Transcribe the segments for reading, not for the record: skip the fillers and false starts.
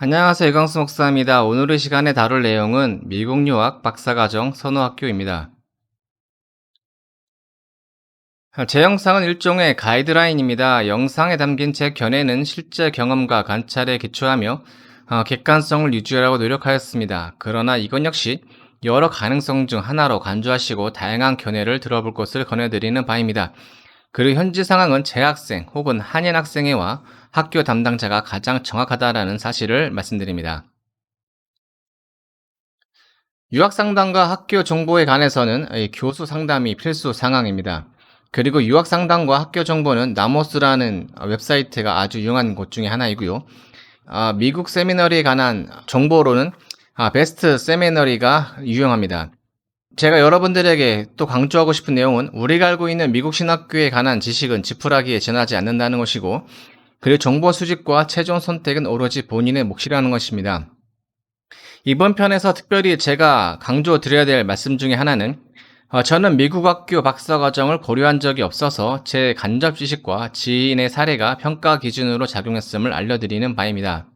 안녕하세요. 이광수 목사입니다. 오늘의 시간에 다룰 내용은 미국 유학 박사과정 선호학교입니다. 제 영상은 일종의 가이드라인입니다. 영상에 담긴 제 견해는 실제 경험과 관찰에 기초하며 객관성을 유지하려고 노력하였습니다. 그러나 이건 역시 여러 가능성 중 하나로 간주하시고 다양한 견해를 들어볼 것을 권해드리는 바입니다. 그리고 현지 상황은 재학생 혹은 한인 학생회와 학교 담당자가 가장 정확하다는 사실을 말씀드립니다. 유학 상담과 학교 정보에 관해서는 이 교수 상담이 필수 상황입니다. 그리고 유학 상담과 학교 정보는 나모스라는 웹사이트가 아주 유용한 곳 중에 하나이고요. 미국 세미너리에 관한 정보로는 베스트 세미너리가 유용합니다. 제가 여러분들에게 또 강조하고 싶은 내용은 우리가 알고 있는 미국 신학교에 관한 지식은 지푸라기에 지나지 않는다는 것이고, 그리고 정보 수집과 최종 선택은 오로지 본인의 몫이라는 것입니다. 이번 편에서 특별히 제가 강조드려야 될 말씀 중에 하나는 저는 미국 학교 박사과정을 고려한 적이 없어서 제 간접 지식과 지인의 사례가 평가 기준으로 작용했음을 알려드리는 바입니다.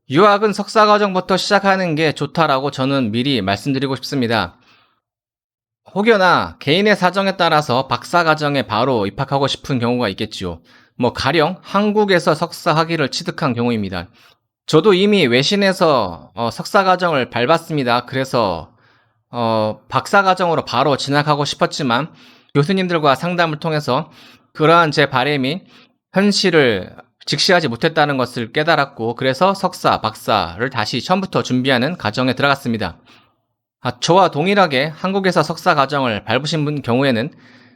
유학은 석사과정부터 시작하는 게 좋다라고 저는 미리 말씀드리고 싶습니다. 혹여나 개인의 사정에 따라서 박사과정에 바로 입학하고 싶은 경우가 있겠지요. 가령 한국에서 석사 학위를 취득한 경우입니다. 저도 이미 외신에서 석사과정을 밟았습니다. 그래서 박사과정으로 바로 진학하고 싶었지만 교수님들과 상담을 통해서 그러한 제 바람이 현실을 직시하지 못했다는 것을 깨달았고, 그래서 석사, 박사를 다시 처음부터 준비하는 과정에 들어갔습니다. 저와 동일하게 한국에서 석사과정을 밟으신 분 경우에는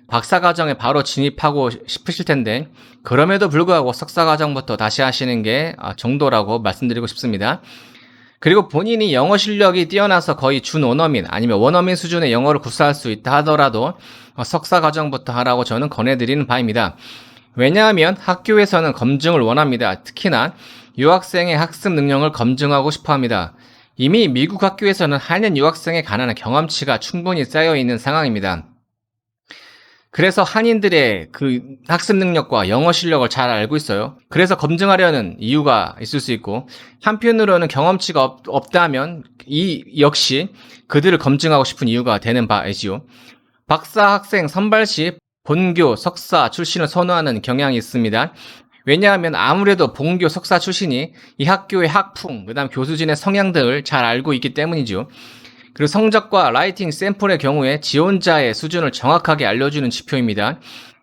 박사과정에 바로 진입하고 싶으실 텐데, 그럼에도 불구하고 석사과정부터 다시 하시는 게 정도라고 말씀드리고 싶습니다. 그리고 본인이 영어 실력이 뛰어나서 거의 준원어민 아니면 원어민 수준의 영어를 구사할 수 있다 하더라도 석사과정부터 하라고 저는 권해드리는 바입니다. 왜냐하면 학교에서는 검증을 원합니다. 특히나 유학생의 학습 능력을 검증하고 싶어 합니다. 이미 미국 학교에서는 한인 유학생에 관한 경험치가 충분히 쌓여있는 상황입니다. 그래서 한인들의 그 학습 능력과 영어 실력을 잘 알고 있어요. 그래서 검증하려는 이유가 있을 수 있고, 한편으로는 경험치가 없다면 이 역시 그들을 검증하고 싶은 이유가 되는 바이지요. 박사 학생 선발 시 본교 석사 출신을 선호하는 경향이 있습니다. 왜냐하면 아무래도 본교 석사 출신이 이 학교의 학풍, 그다음 교수진의 성향 등을 잘 알고 있기 때문이죠. 그리고 성적과 라이팅 샘플의 경우에 지원자의 수준을 정확하게 알려주는 지표입니다.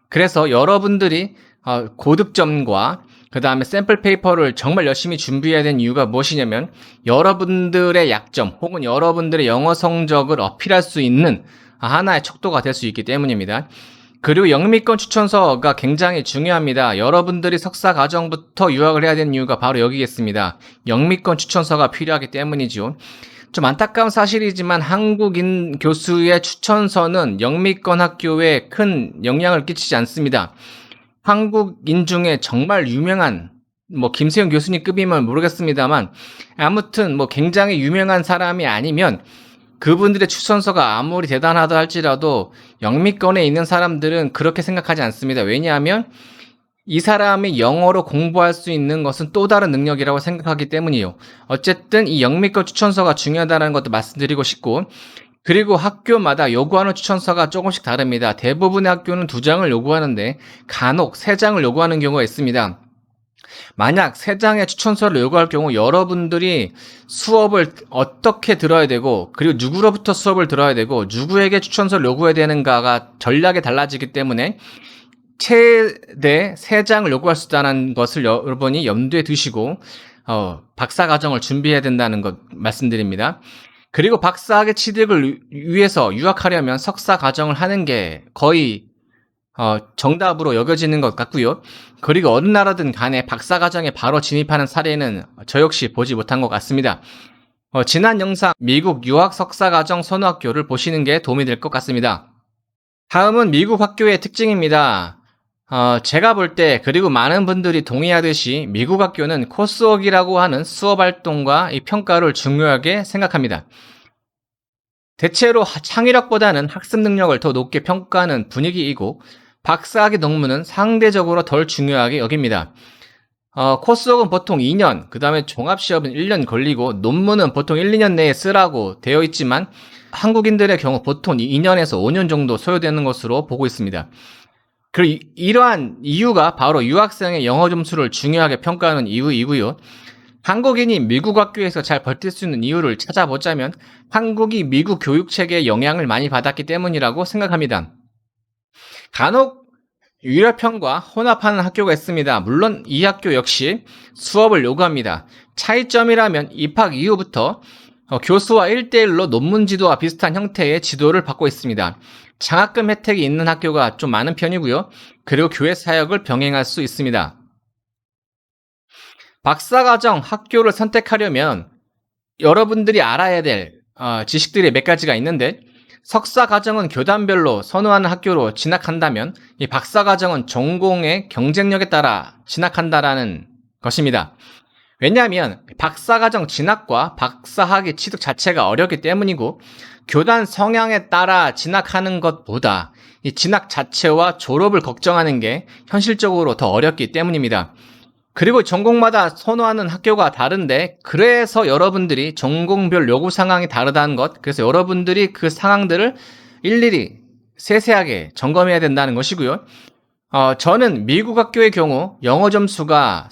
그래서 여러분들이 고득점과 그 다음에 샘플 페이퍼를 정말 열심히 준비해야 되는 이유가 무엇이냐면, 여러분들의 약점 혹은 여러분들의 영어 성적을 어필할 수 있는 하나의 척도가 될 수 있기 때문입니다. 그리고 영미권 추천서가 굉장히 중요합니다. 여러분들이 석사 과정부터 유학을 해야 되는 이유가 바로 여기겠습니다. 영미권 추천서가 필요하기 때문이죠. 좀 안타까운 사실이지만 한국인 교수의 추천서는 영미권 학교에 큰 영향을 끼치지 않습니다. 한국인 중에 정말 유명한 김세용 교수님급이면 모르겠습니다만, 아무튼 굉장히 유명한 사람이 아니면 그분들의 추천서가 아무리 대단하다 할지라도 영미권에 있는 사람들은 그렇게 생각하지 않습니다. 왜냐하면 이 사람이 영어로 공부할 수 있는 것은 또 다른 능력이라고 생각하기 때문이에요. 어쨌든 이 영미권 추천서가 중요하다는 것도 말씀드리고 싶고, 그리고 학교마다 요구하는 추천서가 조금씩 다릅니다. 대부분의 학교는 2장을 요구하는데 간혹 3장을 요구하는 경우가 있습니다. 만약 3장의 추천서를 요구할 경우 여러분들이 수업을 어떻게 들어야 되고, 그리고 누구로부터 수업을 들어야 되고, 누구에게 추천서를 요구해야 되는가가 전략이 달라지기 때문에 최대 3장을 요구할 수 있다는 것을 여러분이 염두에 두시고 박사과정을 준비해야 된다는 것 말씀드립니다. 그리고 박사학위 취득을 위해서 유학하려면 석사과정을 하는 게 거의 정답으로 여겨지는 것 같고요. 그리고 어느 나라든 간에 박사과정에 바로 진입하는 사례는 저 역시 보지 못한 것 같습니다. 지난 영상 미국 유학 석사과정 선호학교를 보시는 게 도움이 될 것 같습니다. 다음은 미국 학교의 특징입니다. 제가 볼 때, 그리고 많은 분들이 동의하듯이 미국 학교는 코스웍이라고 하는 수업 활동과 이 평가를 중요하게 생각합니다. 대체로 창의력보다는 학습 능력을 더 높게 평가하는 분위기이고, 박사학위 논문은 상대적으로 덜 중요하게 여깁니다. 코스웍은 보통 2년, 그 다음에 종합시험은 1년 걸리고 논문은 보통 1, 2년 내에 쓰라고 되어 있지만 한국인들의 경우 보통 2년에서 5년 정도 소요되는 것으로 보고 있습니다. 그리고 이러한 이유가 바로 유학생의 영어 점수를 중요하게 평가하는 이유이고요. 한국인이 미국 학교에서 잘 버틸 수 있는 이유를 찾아보자면 한국이 미국 교육체계의 영향을 많이 받았기 때문이라고 생각합니다. 간혹 유럽형과 혼합하는 학교가 있습니다. 물론 이 학교 역시 수업을 요구합니다. 차이점이라면 입학 이후부터 교수와 1대1로 논문 지도와 비슷한 형태의 지도를 받고 있습니다. 장학금 혜택이 있는 학교가 좀 많은 편이고요. 그리고 교회 사역을 병행할 수 있습니다. 박사과정 학교를 선택하려면 여러분들이 알아야 될 지식들이 몇 가지가 있는데 석사과정은 교단별로 선호하는 학교로 진학한다면 이 박사과정은 전공의 경쟁력에 따라 진학한다라는 것입니다. 왜냐하면 박사과정 진학과 박사학위 취득 자체가 어렵기 때문이고 교단 성향에 따라 진학하는 것보다 이 진학 자체와 졸업을 걱정하는 게 현실적으로 더 어렵기 때문입니다. 그리고 전공마다 선호하는 학교가 다른데 그래서 여러분들이 전공별 요구 상황이 다르다는 것, 그래서 여러분들이 그 상황들을 일일이 세세하게 점검해야 된다는 것이고요. 저는 미국 학교의 경우 영어 점수가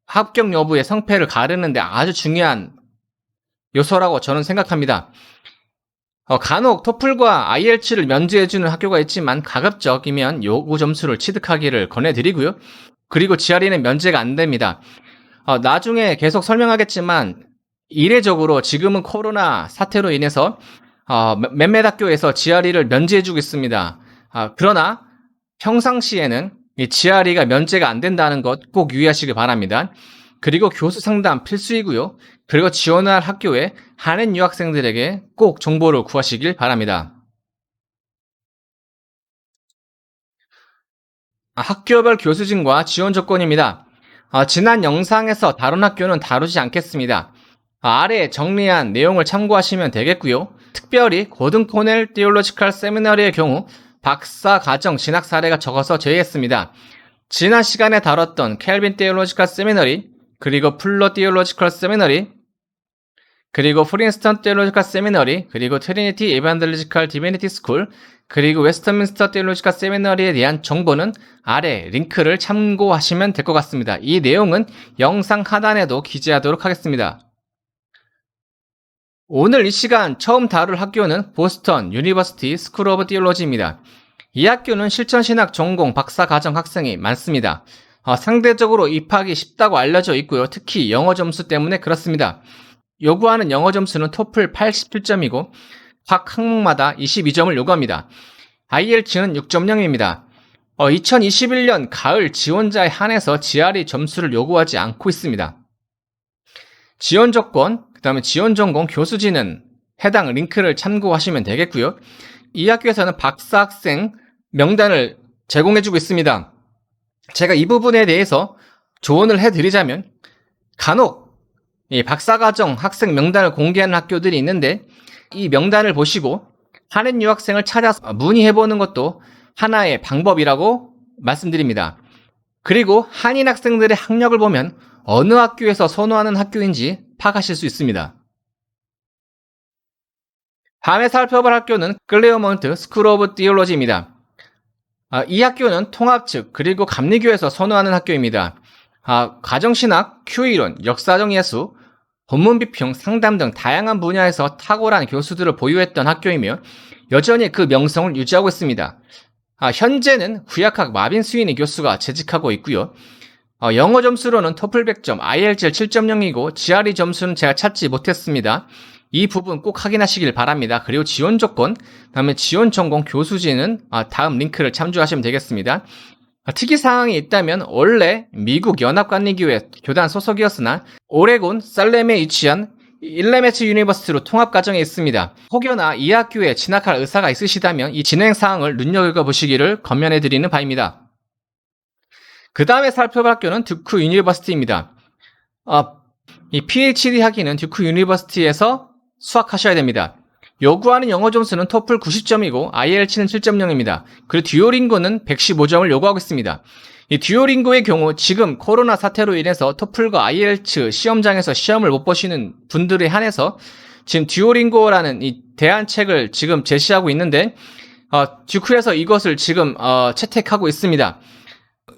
합격 여부의 성패를 가르는데 아주 중요한 요소라고 저는 생각합니다. 간혹 토플과 IELTS를 면제해주는 학교가 있지만 가급적이면 요구 점수를 취득하기를 권해드리고요. 그리고 GRE는 면제가 안 됩니다. 나중에 계속 설명하겠지만 이례적으로 지금은 코로나 사태로 인해서 몇몇 학교에서 GRE를 면제해주고 있습니다. 그러나 평상시에는 이 GRE가 면제가 안 된다는 것 꼭 유의하시기 바랍니다. 그리고 교수 상담 필수이고요. 그리고 지원할 학교에 한인 유학생들에게 꼭 정보를 구하시길 바랍니다. 학교별 교수진과 지원 조건입니다. 지난 영상에서 다룬 학교는 다루지 않겠습니다. 아래에 정리한 내용을 참고하시면 되겠고요. 특별히 고든 코넬 티올로지컬 세미너리의 경우 박사 과정 진학 사례가 적어서 제외했습니다. 지난 시간에 다뤘던 켈빈 티올로지컬 세미너리, 그리고 풀러 티올로지컬 세미너리, 그리고 프린스턴 티올로지컬 세미너리, 그리고 트리니티 에반젤리컬 디비니티 스쿨, 그리고 웨스터민스터 티올로지컬 세미너리에 대한 정보는 아래 링크를 참고하시면 될 것 같습니다. 이 내용은 영상 하단에도 기재하도록 하겠습니다. 오늘 이 시간 처음 다룰 학교는 보스턴 유니버시티 스쿨 오브 티올로지입니다. 이 학교는 실천신학 전공 박사과정 학생이 많습니다. 상대적으로 입학이 쉽다고 알려져 있고요. 특히 영어 점수 때문에 그렇습니다. 요구하는 영어 점수는 토플 87점이고 각 항목마다 22점을 요구합니다. IELTS는 6.0입니다. 2021년 가을 지원자에 한해서 GRE 점수를 요구하지 않고 있습니다. 지원 조건, 그 다음에 지원 전공 교수진은 해당 링크를 참고하시면 되겠고요. 이 학교에서는 박사 학생 명단을 제공해주고 있습니다. 제가 이 부분에 대해서 조언을 해드리자면 간혹 이 박사과정 학생 명단을 공개하는 학교들이 있는데 이 명단을 보시고 한인 유학생을 찾아서 문의해보는 것도 하나의 방법이라고 말씀드립니다. 그리고 한인 학생들의 학력을 보면 어느 학교에서 선호하는 학교인지 파악하실 수 있습니다. 다음에 살펴볼 학교는 클레어먼트 스쿨 오브 티올로지입니다. 이 학교는 통합 측 그리고 감리교에서 선호하는 학교입니다. 가정신학, 큐이론, 역사적 예수, 본문비평, 상담 등 다양한 분야에서 탁월한 교수들을 보유했던 학교이며 여전히 그 명성을 유지하고 있습니다. 현재는 구약학 마빈 스위니 교수가 재직하고 있고요. 영어 점수로는 토플 100점, IELTS 7.0이고 GRE 점수는 제가 찾지 못했습니다. 이 부분 꼭 확인하시길 바랍니다. 그리고 지원 조건, 그다음에 지원 전공 교수진은 다음 링크를 참조하시면 되겠습니다. 특이사항이 있다면 원래 미국 연합관리교회 교단 소속이었으나 오레곤 살렘에 위치한 일레메츠 유니버시티로 통합과정에 있습니다. 혹여나 이 학교에 진학할 의사가 있으시다면 이 진행사항을 눈여겨보시기를 권면해드리는 바입니다. 그 다음에 살펴볼 학교는 듀크 유니버시티입니다. 이 PhD 학위는 듀크 유니버시티에서 수학하셔야 됩니다. 요구하는 영어 점수는 토플 90점이고 IELTS는 7.0입니다. 그리고 듀오링고는 115점을 요구하고 있습니다. 이 듀오링고의 경우 지금 코로나 사태로 인해서 토플과 IELTS 시험장에서 시험을 못 보시는 분들에 한해서 지금 듀오링고라는 이 대안책을 지금 제시하고 있는데 듀크에서 이것을 지금 채택하고 있습니다.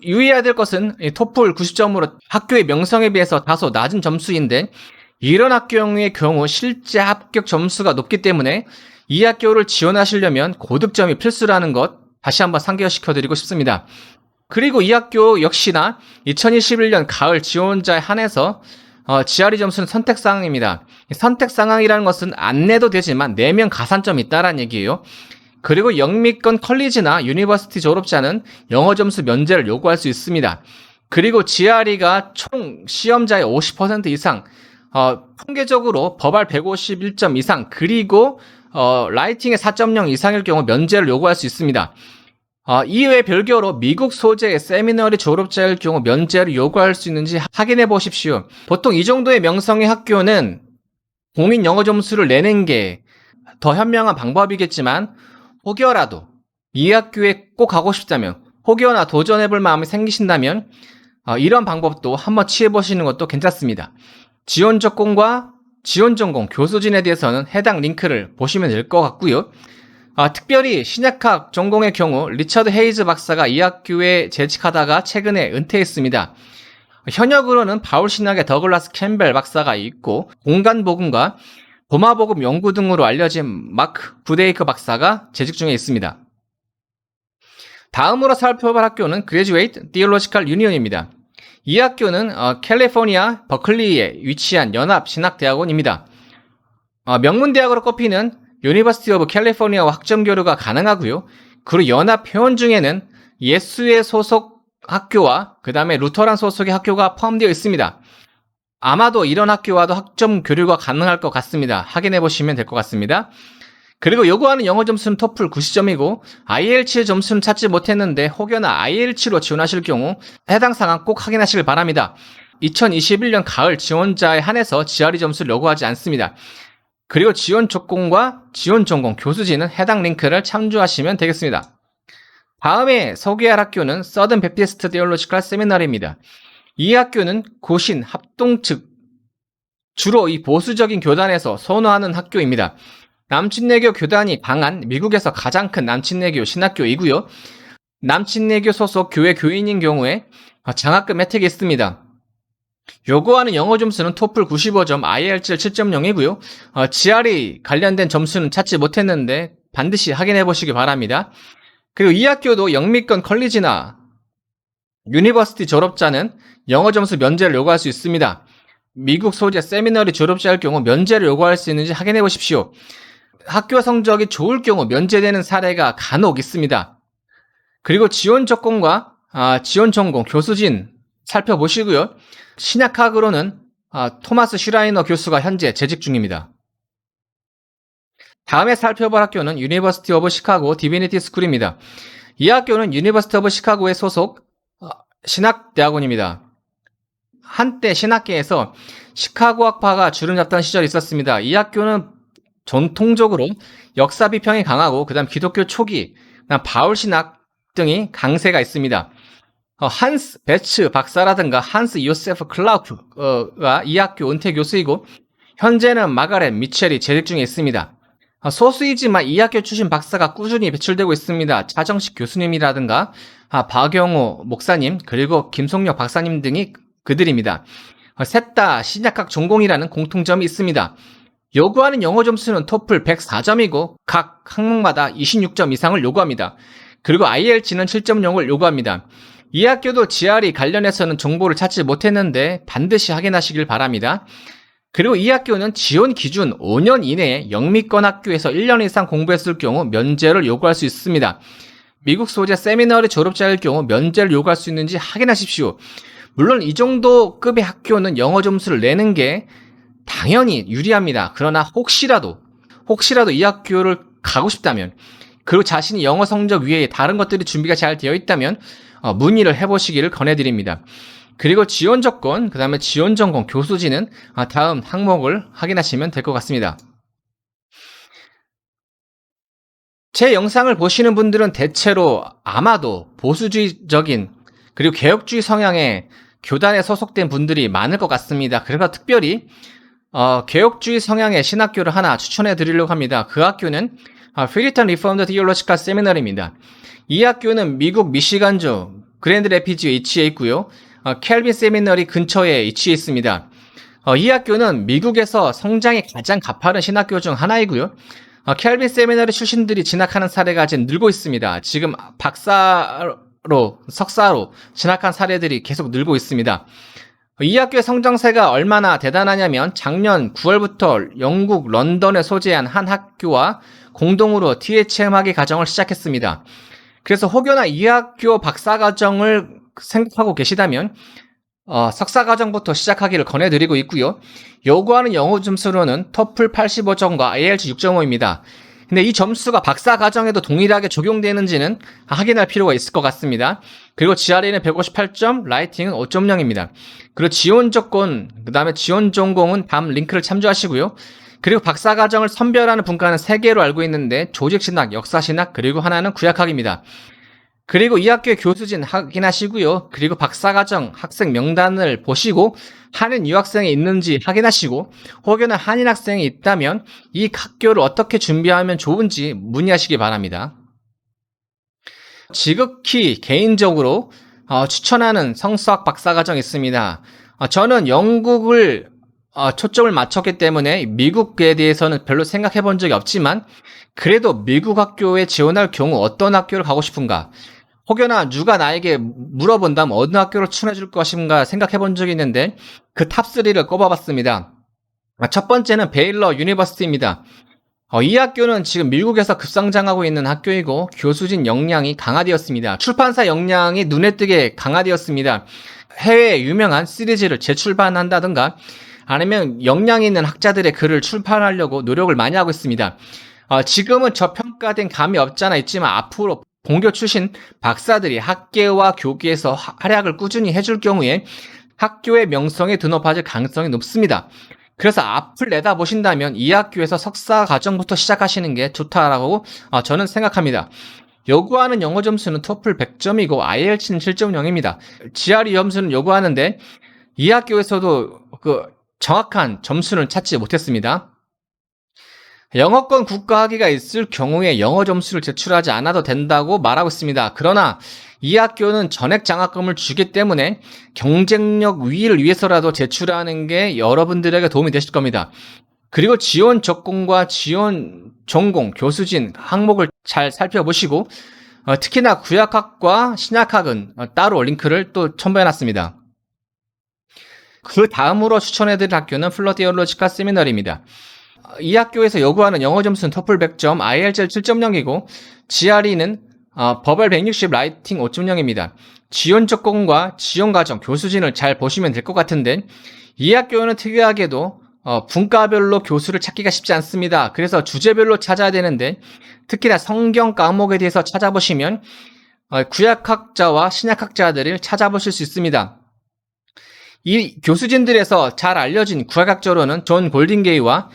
유의해야 될 것은 토플 90점으로 학교의 명성에 비해서 다소 낮은 점수인데 이런 학교의 경우 실제 합격 점수가 높기 때문에 이 학교를 지원하시려면 고득점이 필수라는 것 다시 한번 상기시켜드리고 싶습니다. 그리고 이 학교 역시나 2021년 가을 지원자에 한해서 GRE 점수는 선택사항입니다. 선택사항이라는 것은 안 내도 되지만 내면 가산점이 있다라는 얘기예요. 그리고 영미권 컬리지나 유니버시티 졸업자는 영어 점수 면제를 요구할 수 있습니다. 그리고 GRE가 총 시험자의 50% 이상, 통계적으로 버발 151점 이상, 그리고 라이팅의 4.0 이상일 경우 면제를 요구할 수 있습니다. 이외에 별개로 미국 소재의 세미너리 졸업자일 경우 면제를 요구할 수 있는지 확인해 보십시오. 보통 이 정도의 명성의 학교는 공인 영어 점수를 내는 게 더 현명한 방법이겠지만 혹여라도 이 학교에 꼭 가고 싶다면, 혹여나 도전해볼 마음이 생기신다면 이런 방법도 한번 취해보시는 것도 괜찮습니다. 지원 조건과 지원 전공, 교수진에 대해서는 해당 링크를 보시면 될 것 같고요. 특별히 신약학 전공의 경우 리처드 헤이즈 박사가 이 학교에 재직하다가 최근에 은퇴했습니다. 현역으로는 바울 신학의 더글라스 캠벨 박사가 있고 공간복음과 도마복음 연구 등으로 알려진 마크 구데이크 박사가 재직 중에 있습니다. 다음으로 살펴볼 학교는 그레듀에이트 디올로지컬 유니언입니다. 이 학교는 캘리포니아 버클리에 위치한 연합 신학대학원입니다. 명문대학으로 꼽히는 유니버시티 오브 캘리포니아와 학점 교류가 가능하고요. 그리고 연합 회원 중에는 예수의 소속 학교와 그 다음에 루터란 소속의 학교가 포함되어 있습니다. 아마도 이런 학교와도 학점 교류가 가능할 것 같습니다. 확인해 보시면 될 것 같습니다. 그리고 요구하는 영어 점수는 토플 90점이고 IELTS 점수는 찾지 못했는데 혹여나 IELTS로 지원하실 경우 해당 사항 꼭 확인하시길 바랍니다. 2021년 가을 지원자에 한해서 GRE 점수를 요구하지 않습니다. 그리고 지원 조건과 지원 전공, 교수진은 해당 링크를 참조하시면 되겠습니다. 다음에 소개할 학교는 서든 베프티스트 디올로지컬 세미나리입니다. 이 학교는 고신, 합동 측 주로 이 보수적인 교단에서 선호하는 학교입니다. 남친내교 교단이 강한 미국에서 가장 큰 남친내교 신학교이고요. 남친내교 소속 교회 교인인 경우에 장학금 혜택이 있습니다. 요구하는 영어 점수는 토플 95점, IELTS 7.0이고요. GRE 관련된 점수는 찾지 못했는데 반드시 확인해 보시기 바랍니다. 그리고 이 학교도 영미권 컬리지나 유니버시티 졸업자는 영어 점수 면제를 요구할 수 있습니다. 미국 소재 세미너리 졸업자일 경우 면제를 요구할 수 있는지 확인해 보십시오. 학교 성적이 좋을 경우 면제되는 사례가 간혹 있습니다. 그리고 지원 조건과 지원 전공, 교수진 살펴보시고요. 신약학으로는 토마스 슈라이너 교수가 현재 재직 중입니다. 다음에 살펴볼 학교는 유니버시티 오브 시카고 디비니티 스쿨입니다. 이 학교는 유니버시티 오브 시카고의 소속 신학대학원입니다. 한때 신학계에서 시카고 학파가 주름 잡던 시절이 있었습니다. 이 학교는 전통적으로 역사 비평이 강하고 그다음 기독교 초기, 그다음 바울 신학 등이 강세가 있습니다. 한스 베츠 박사라든가 한스 요세프 클라우프가 이 학교 은퇴 교수이고 현재는 마가렛 미첼이 재직 중에 있습니다. 소수이지만 이 학교 출신 박사가 꾸준히 배출되고 있습니다. 차정식 교수님이라든가 박영호 목사님 그리고 김송력 박사님 등이 그들입니다. 셋 다 신약학 전공이라는 공통점이 있습니다. 요구하는 영어 점수는 토플 104점이고 각 항목마다 26점 이상을 요구합니다. 그리고 IELTS는 7.0을 요구합니다. 이 학교도 GRE 관련해서는 정보를 찾지 못했는데 반드시 확인하시길 바랍니다. 그리고 이 학교는 지원 기준 5년 이내에 영미권 학교에서 1년 이상 공부했을 경우 면제를 요구할 수 있습니다. 미국 소재 세미너리 졸업자일 경우 면제를 요구할 수 있는지 확인하십시오. 물론 이 정도 급의 학교는 영어 점수를 내는 게 당연히 유리합니다. 그러나 혹시라도 이 학교를 가고 싶다면, 그리고 자신이 영어 성적 위에 다른 것들이 준비가 잘 되어 있다면 문의를 해보시기를 권해드립니다. 그리고 지원 조건, 그 다음에 지원 전공, 교수진은 다음 항목을 확인하시면 될 것 같습니다. 제 영상을 보시는 분들은 대체로 아마도 보수주의적인 그리고 개혁주의 성향의 교단에 소속된 분들이 많을 것 같습니다. 그래서 특별히 개혁주의 성향의 신학교를 하나 추천해 드리려고 합니다. 그 학교는 Puritan Reformed Theological Seminary입니다. 이 학교는 미국 미시간주 그랜드 레피지에 위치해 있고요. 켈빈 세미너리 근처에 위치해 있습니다. 이 학교는 미국에서 성장이 가장 가파른 신학교 중 하나이고요. 켈빈 세미너리 출신들이 진학하는 사례가 지금 늘고 있습니다. 지금 석사로 진학한 사례들이 계속 늘고 있습니다. 이 학교의 성장세가 얼마나 대단하냐면 작년 9월부터 영국 런던에 소재한 한 학교와 공동으로 THM학위 과정을 시작했습니다. 그래서 혹여나 이 학교 박사과정을 생각하고 계시다면 석사과정부터 시작하기를 권해드리고 있고요. 요구하는 영어 점수로는 토플 85점과 IELTS 6.5입니다. 근데 이 점수가 박사과정에도 동일하게 적용되는지는 확인할 필요가 있을 것 같습니다. 그리고 GRE는 158점, 라이팅은 5.0입니다. 그리고 지원 조건, 그 다음에 지원 전공은 다음 링크를 참조하시고요. 그리고 박사과정을 선별하는 분과는 3개로 알고 있는데 조직신학, 역사신학, 그리고 하나는 구약학입니다. 그리고 이 학교의 교수진 확인하시고요. 그리고 박사과정 학생 명단을 보시고 한인 유학생이 있는지 확인하시고 혹여나 한인 학생이 있다면 이 학교를 어떻게 준비하면 좋은지 문의하시기 바랍니다. 지극히 개인적으로 추천하는 성수학 박사과정이 있습니다. 저는 영국을 초점을 맞췄기 때문에 미국에 대해서는 별로 생각해 본 적이 없지만 그래도 미국 학교에 지원할 경우 어떤 학교를 가고 싶은가, 혹여나 누가 나에게 물어본다면 어느 학교를 추천해 줄 것인가 생각해 본 적이 있는데 그 탑3를 꼽아봤습니다. 첫 번째는 베일러 유니버시티입니다. 이 학교는 지금 미국에서 급성장하고 있는 학교이고 교수진 역량이 강화되었습니다. 출판사 역량이 눈에 띄게 강화되었습니다. 해외에 유명한 시리즈를 재출판한다든가 아니면 역량 있는 학자들의 글을 출판하려고 노력을 많이 하고 있습니다. 지금은 저평가된 감이 없잖아 있지만 앞으로 본교 출신 박사들이 학계와 교계에서 활약을 꾸준히 해줄 경우에 학교의 명성이 드높아질 가능성이 높습니다. 그래서 앞을 내다보신다면 이 학교에서 석사 과정부터 시작하시는 게 좋다라고 저는 생각합니다. 요구하는 영어 점수는 토플 100점이고 IELTS는 7.0입니다. GRE 점수는 요구하는데 이 학교에서도 정확한 점수는 찾지 못했습니다. 영어권 국가학위가 있을 경우에 영어 점수를 제출하지 않아도 된다고 말하고 있습니다. 그러나 이 학교는 전액 장학금을 주기 때문에 경쟁력 위를 위해서라도 제출하는 게 여러분들에게 도움이 되실 겁니다. 그리고 지원 조건과 지원 전공, 교수진, 항목을 잘 살펴보시고 특히나 구약학과 신약학은 따로 링크를 또 첨부해놨습니다. 그 다음으로 추천해드릴 학교는 플러 디올로지카 세미너리입니다. 이 학교에서 요구하는 영어 점수는 토플 100점, IELTS 7.0이고 GRE는 버벌 160, 라이팅 5.0입니다. 지원 조건과 지원 과정, 교수진을 잘 보시면 될 것 같은데 이 학교는 특이하게도 분과별로 교수를 찾기가 쉽지 않습니다. 그래서 주제별로 찾아야 되는데 특히나 성경 과목에 대해서 찾아보시면 구약학자와 신약학자들을 찾아보실 수 있습니다. 이 교수진들에서 잘 알려진 구약학자로는 존 골딩게이와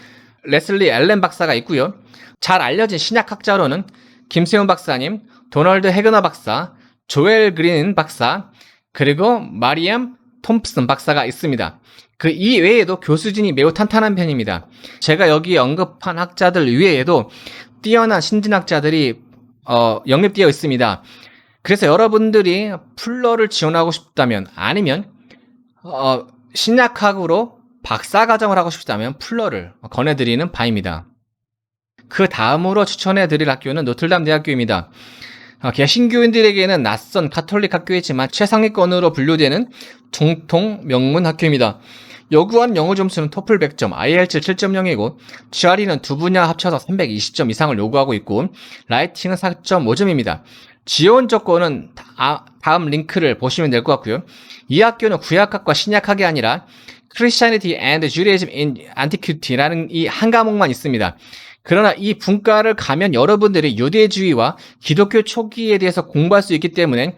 레슬리 앨런 박사가 있고요. 잘 알려진 신약학자로는 김세훈 박사님, 도널드 헤그너 박사, 조엘 그린 박사, 그리고 마리암 톰슨 박사가 있습니다. 그 이외에도 교수진이 매우 탄탄한 편입니다. 제가 여기 언급한 학자들 이외에도 뛰어난 신진학자들이 영입되어 있습니다. 그래서 여러분들이 플러를 지원하고 싶다면 아니면 신약학으로 박사과정을 하고 싶다면 플러를 권해드리는 바입니다. 그 다음으로 추천해드릴 학교는 노틀담 대학교입니다. 개신교인들에게는 낯선 가톨릭 학교이지만 최상위권으로 분류되는 정통 명문 학교입니다. 요구한 영어 점수는 토플 100점, IELTS 7.0이고 GRE는 두 분야 합쳐서 320점 이상을 요구하고 있고 라이팅은 4.5점입니다. 지원 조건은 다음 링크를 보시면 될 것 같고요. 이 학교는 구약학과 신약학이 아니라 Christianity and Judaism in Antiquity라는 이 한 과목만 있습니다. 그러나 이 분과를 가면 여러분들이 유대주의와 기독교 초기에 대해서 공부할 수 있기 때문에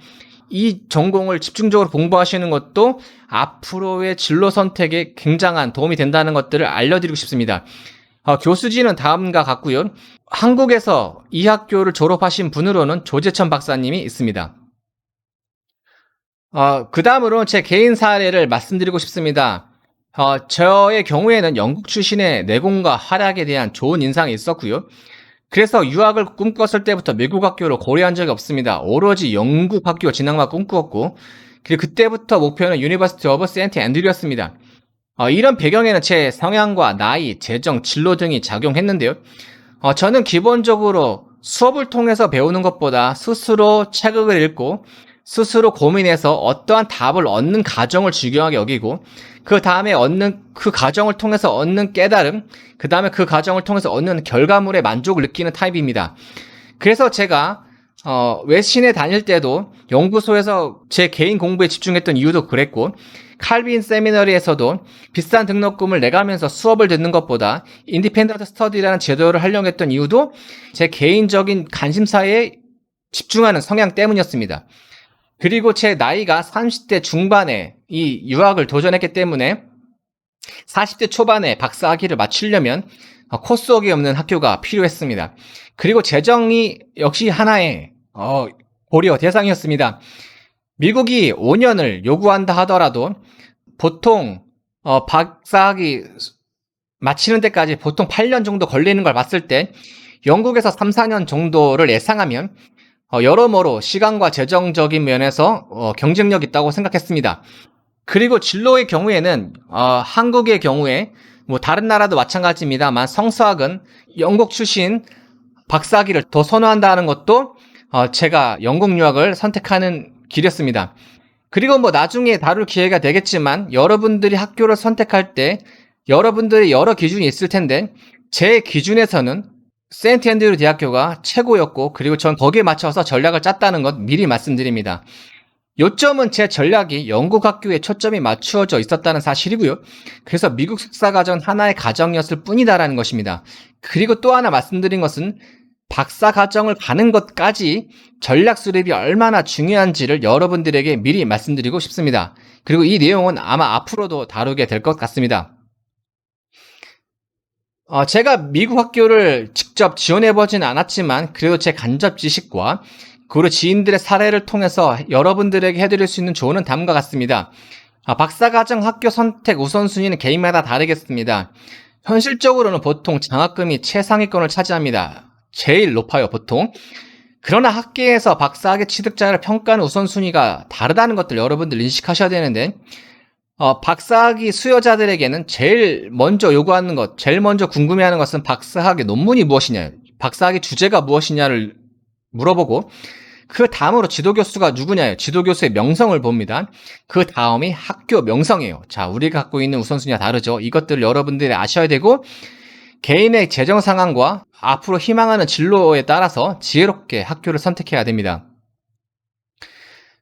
이 전공을 집중적으로 공부하시는 것도 앞으로의 진로 선택에 굉장한 도움이 된다는 것들을 알려드리고 싶습니다. 교수진은 다음과 같고요. 한국에서 이 학교를 졸업하신 분으로는 조재천 박사님이 있습니다. 그 다음으로 제 개인 사례를 말씀드리고 싶습니다. 저의 경우에는 영국 출신의 내공과 활약에 대한 좋은 인상이 있었고요. 그래서 유학을 꿈꿨을 때부터 미국 학교를 고려한 적이 없습니다. 오로지 영국 학교 진학만 꿈꾸었고, 그리고 그때부터 목표는 유니버시티 오브 세인트 앤드류였습니다. 이런 배경에는 제 성향과 나이, 재정, 진로 등이 작용했는데요. 저는 기본적으로 수업을 통해서 배우는 것보다 스스로 책을 읽고 스스로 고민해서 어떠한 답을 얻는 과정을 중요하게 여기고, 그 다음에 그 과정을 통해서 얻는 깨달음, 그 다음에 그 과정을 통해서 얻는 결과물에 만족을 느끼는 타입입니다. 그래서 제가 외신에 다닐 때도 연구소에서 제 개인 공부에 집중했던 이유도 그랬고, 칼빈 세미너리에서도 비싼 등록금을 내가면서 수업을 듣는 것보다 인디펜던트 스터디라는 제도를 활용했던 이유도 제 개인적인 관심사에 집중하는 성향 때문이었습니다. 그리고 제 나이가 30대 중반에 이 유학을 도전했기 때문에 40대 초반에 박사학위를 마치려면 코스웍이 없는 학교가 필요했습니다. 그리고 재정이 역시 하나의 고려 대상이었습니다. 미국이 5년을 요구한다 하더라도 보통 박사학위 마치는 데까지 보통 8년 정도 걸리는 걸 봤을 때 영국에서 3, 4년 정도를 예상하면 여러모로 시간과 재정적인 면에서 경쟁력 있다고 생각했습니다. 그리고 진로의 경우에는 한국의 경우에 뭐 다른 나라도 마찬가지입니다만 성서학은 영국 출신 박사학위를 더 선호한다는 것도 제가 영국 유학을 선택하는 길이었습니다. 그리고 뭐 나중에 다룰 기회가 되겠지만 여러분들이 학교를 선택할 때 여러분들의 여러 기준이 있을 텐데 제 기준에서는 세인트 앤드류 대학교가 최고였고, 그리고 전 거기에 맞춰서 전략을 짰다는 것 미리 말씀드립니다. 요점은 제 전략이 영국 학교에 초점이 맞추어져 있었다는 사실이고요. 그래서 미국 석사과정 하나의 과정이었을 뿐이다라는 것입니다. 그리고 또 하나 말씀드린 것은 박사과정을 가는 것까지 전략 수립이 얼마나 중요한지를 여러분들에게 미리 말씀드리고 싶습니다. 그리고 이 내용은 아마 앞으로도 다루게 될 것 같습니다. 제가 미국 학교를 직접 지원해보진 않았지만 그래도 제 간접 지식과 그리고 지인들의 사례를 통해서 여러분들에게 해드릴 수 있는 조언은 다음과 같습니다. 박사과정 학교 선택 우선순위는 개인마다 다르겠습니다. 현실적으로는 보통 장학금이 최상위권을 차지합니다. 제일 높아요, 보통. 그러나 학계에서 박사학위 취득자를 평가하는 우선순위가 다르다는 것들 여러분들 인식하셔야 되는데, 박사학위 수요자들에게는 제일 먼저 요구하는 것, 제일 먼저 궁금해하는 것은 박사학위 논문이 무엇이냐, 박사학위 주제가 무엇이냐를 물어보고, 그 다음으로 지도교수가 누구냐요. 지도교수의 명성을 봅니다. 그 다음이 학교 명성이에요. 자, 우리가 갖고 있는 우선순위가 다르죠. 이것들을 여러분들이 아셔야 되고, 개인의 재정 상황과 앞으로 희망하는 진로에 따라서 지혜롭게 학교를 선택해야 됩니다.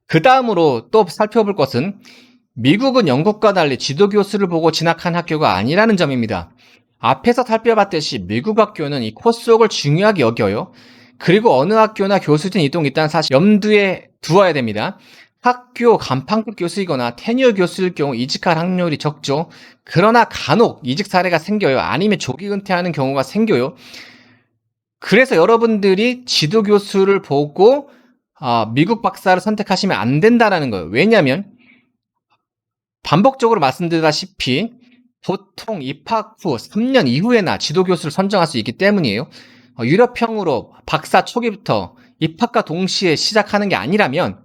그 다음으로 또 살펴볼 것은 미국은 영국과 달리 지도교수를 보고 진학한 학교가 아니라는 점입니다. 앞에서 살펴봤듯이 미국 학교는 이 코스웍을 중요하게 여겨요. 그리고 어느 학교나 교수진 이동이 있다는 사실 염두에 두어야 됩니다. 학교 간판급 교수이거나 테뉴어 교수일 경우 이직할 확률이 적죠. 그러나 간혹 이직 사례가 생겨요. 아니면 조기 은퇴하는 경우가 생겨요. 그래서 여러분들이 지도교수를 보고 미국 박사를 선택하시면 안 된다는 거예요. 왜냐하면 반복적으로 말씀드렸다시피 보통 입학 후 3년 이후에나 지도교수를 선정할 수 있기 때문이에요. 유럽형으로 박사 초기부터 입학과 동시에 시작하는 게 아니라면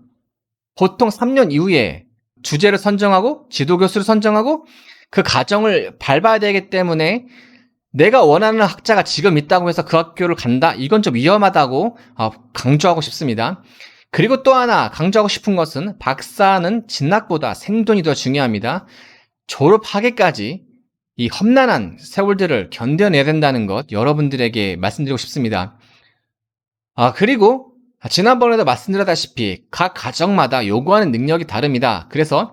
보통 3년 이후에 주제를 선정하고 지도교수를 선정하고 그 과정을 밟아야 되기 때문에 내가 원하는 학자가 지금 있다고 해서 그 학교를 간다? 이건 좀 위험하다고 강조하고 싶습니다. 그리고 또 하나 강조하고 싶은 것은 박사는 진학보다 생존이 더 중요합니다. 졸업하기까지 이 험난한 세월들을 견뎌내야 된다는 것 여러분들에게 말씀드리고 싶습니다. 그리고 지난번에도 말씀드렸다시피 각 과정마다 요구하는 능력이 다릅니다. 그래서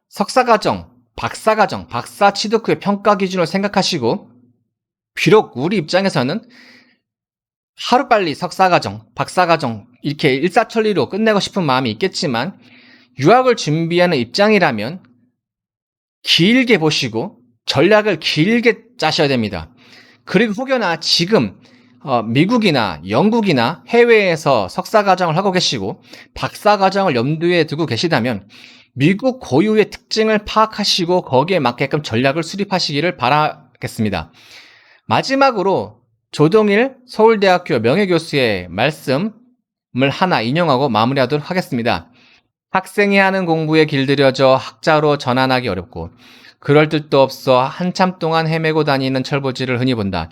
석사과정, 박사과정, 박사 취득 후의 평가 기준을 생각하시고 비록 우리 입장에서는 하루빨리 석사과정, 박사과정 이렇게 일사천리로 끝내고 싶은 마음이 있겠지만 유학을 준비하는 입장이라면 길게 보시고 전략을 길게 짜셔야 됩니다. 그리고 혹여나 지금 미국이나 영국이나 해외에서 석사과정을 하고 계시고 박사과정을 염두에 두고 계시다면 미국 고유의 특징을 파악하시고 거기에 맞게끔 전략을 수립하시기를 바라겠습니다. 마지막으로 조동일 서울대학교 명예교수의 말씀을 하나 인용하고 마무리하도록 하겠습니다. 학생이 하는 공부에 길들여져 학자로 전환하기 어렵고 그럴 뜻도 없어 한참 동안 헤매고 다니는 철부지를 흔히 본다.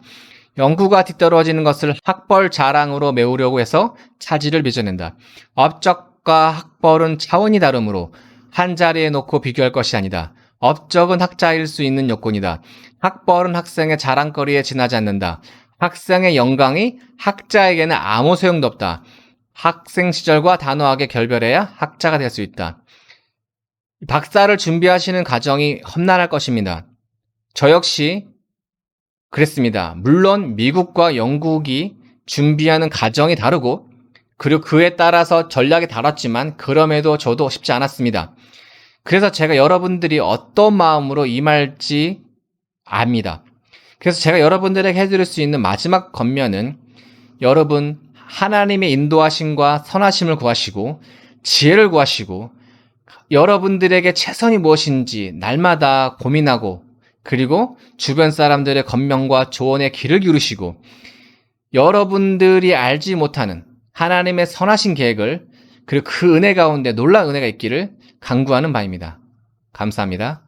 연구가 뒤떨어지는 것을 학벌 자랑으로 메우려고 해서 차질을 빚어낸다. 업적과 학벌은 차원이 다르므로 한 자리에 놓고 비교할 것이 아니다. 업적은 학자일 수 있는 요건이다. 학벌은 학생의 자랑거리에 지나지 않는다. 학생의 영광이 학자에게는 아무 소용도 없다. 학생 시절과 단호하게 결별해야 학자가 될 수 있다. 박사를 준비하시는 과정이 험난할 것입니다. 저 역시 그랬습니다. 물론 미국과 영국이 준비하는 과정이 다르고 그리고 그에 따라서 전략이 달랐지만 그럼에도 저도 쉽지 않았습니다. 그래서 제가 여러분들이 어떤 마음으로 임할지 압니다. 그래서 제가 여러분들에게 해드릴 수 있는 마지막 권면은 여러분 하나님의 인도하심과 선하심을 구하시고 지혜를 구하시고 여러분들에게 최선이 무엇인지 날마다 고민하고 그리고 주변 사람들의 권면과 조언에 귀를 기울이시고 여러분들이 알지 못하는 하나님의 선하신 계획을 그리고 그 은혜 가운데 놀라운 은혜가 있기를 간구하는 바입니다. 감사합니다.